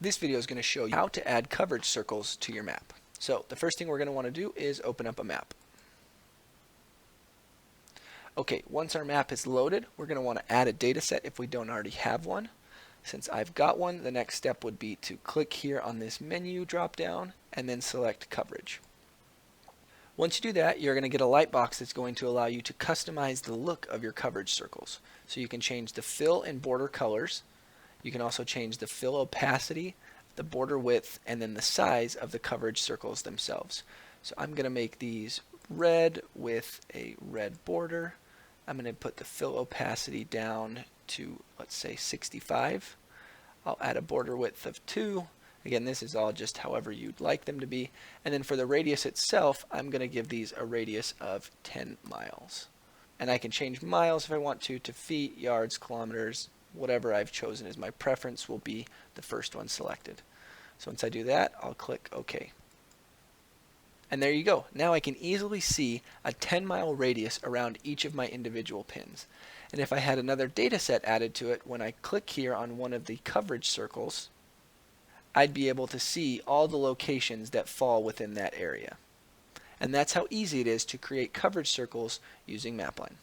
This video is going to show you how to add coverage circles to your map. So the first thing we're going to want to do is open up a map. Okay, once our map is loaded, we're going to want to add a data set if we don't already have one. Since I've got one, the next step would be to click here on this menu drop down and then select coverage. Once you do that, you're going to get a light box that's going to allow you to customize the look of your coverage circles. So you can change the fill and border colors. You can also change the fill opacity, the border width, and then the size of the coverage circles themselves. So I'm going to make these red with a red border. I'm going to put the fill opacity down to, let's say, 65. I'll add a border width of 2. Again, this is all just however you'd like them to be. And then for the radius itself, I'm going to give these a radius of 10 miles. And I can change miles if I want to feet, yards, kilometers. Whatever I've chosen as my preference will be the first one selected. So once I do that, I'll click OK. And there you go. Now I can easily see a 10-mile radius around each of my individual pins. And if I had another data set added to it, when I click here on one of the coverage circles, I'd be able to see all the locations that fall within that area. And that's how easy it is to create coverage circles using Mapline.